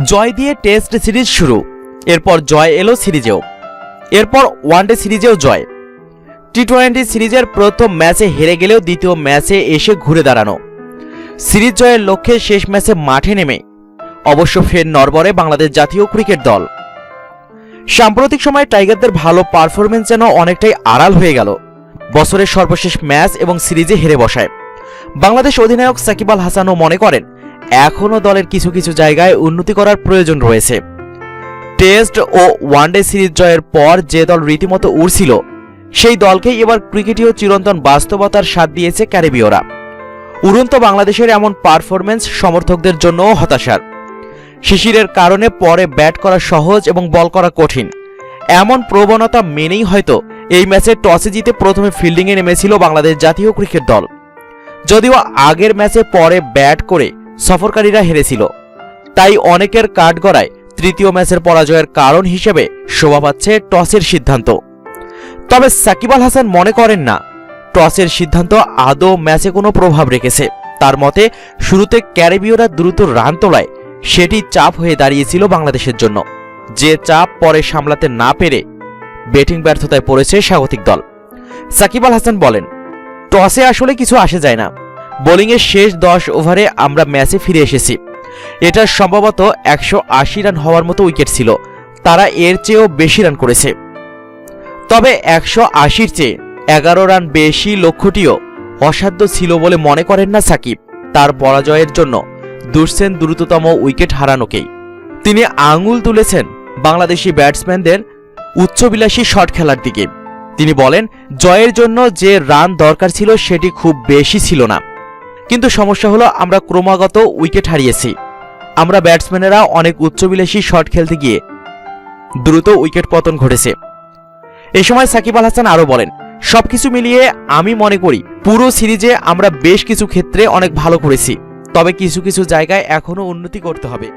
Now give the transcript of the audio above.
জয় দিয়ে test series শুরু, এরপর জয় এলো সিরিজেও, এরপর ওয়ানডে সিরিজেও জয়। টি-20 সিরিজের প্রথম ম্যাচে হেরে গেলেও দ্বিতীয় ম্যাচে এসে ঘুরে দাঁড়ানো। সিরিজ জয়ের লক্ষ্যে শেষ ম্যাচে মাঠে নেমে অবশ্য ফের নড়বড়ে বাংলাদেশ জাতীয় ক্রিকেট দল। সাম্প্রতিক সময়ে টাইগারদের ভালো পারফরমেন্স যেন অনেকটাই আড়াল হয়ে গেল বছরের সর্বশেষ ম্যাচ এবং সিরিজে হেরে বসায়। বাংলাদেশ অধিনায়ক সাকিব আল হাসানও মনে করেন এখনও দলের কিছু কিছু জায়গায় উন্নতি করার প্রয়োজন রয়েছে। টেস্ট ও ওয়ানডে সিরিজ জয়ের পর যে দল রীতিমতো উড়ছিল সেই দলকেই এবার ক্রিকেটীয় চিরন্তন বাস্তবতার স্বাদ দিয়েছে ক্যারিবীয়রা। উড়ন্ত বাংলাদেশের এমন পারফরমেন্স সমর্থকদের জন্যও হতাশার। শিশিরের কারণে পরে ব্যাট করা সহজ এবং বল করা কঠিন, এমন প্রবণতা মেনেই হয়তো এই ম্যাচে টসে জিতে প্রথমে ফিল্ডিংয়ে নেমেছিল বাংলাদেশ জাতীয় ক্রিকেট দল। যদিও আগের ম্যাচে পরে ব্যাট করে সফরকারীরা হেরেছিল, তাই অনেকের কাঠগড়ায় তৃতীয় ম্যাচের পরাজয়ের কারণ হিসেবে শোভা পাচ্ছে টসের সিদ্ধান্ত। তবে সাকিব আল হাসান মনে করেন না টসের সিদ্ধান্ত আদৌ ম্যাচে কোনো প্রভাব রেখেছে। তার মতে শুরুতে ক্যারিবীয়রা দ্রুত রান তোলায় সেটি চাপ হয়ে দাঁড়িয়েছিল বাংলাদেশের জন্য, যে চাপ পরে সামলাতে না পেরে ব্যাটিং ব্যর্থতায় পড়েছে স্বাগতিক দল। সাকিব আল হাসান বলেন, টসে আসলে কিছু আসে যায় না। বোলিংয়ের শেষ 10 ওভারে আমরা ম্যাচে ফিরে এসেছি। এটা সম্ভবত 180 রান হওয়ার মতো উইকেট ছিল, তারা এর চেয়েও বেশি রান করেছে। তবে 180-র চেয়ে 11 রান বেশি লক্ষ্যটিও অসাধ্য ছিল বলে মনে করেন না সাকিব। তার পরাজয়ের জন্য দুষছেন দ্রুততম উইকেট হারানোকেই। তিনি আঙুল তুলেছেন বাংলাদেশি ব্যাটসম্যানদের উচ্চবিলাসী শট খেলার দিকে। তিনি বলেন, জয়ের জন্য যে রান দরকার ছিল সেটি খুব বেশি ছিল না, কিন্তু সমস্যা হলো আমরা ক্রমাগত উইকেট হারিয়েছি। আমরা ব্যাটসম্যানেরা অনেক উচ্চবিলাসী শট খেলতে গিয়ে দ্রুত উইকেট পতন ঘটেছে। এ সময় সাকিব আল হাসান আরও বলেন, সবকিছু মিলিয়ে আমি মনে করি পুরো সিরিজে আমরা বেশ কিছু ক্ষেত্রে অনেক ভালো করেছি, তবে কিছু কিছু জায়গায় এখনও উন্নতি করতে হবে।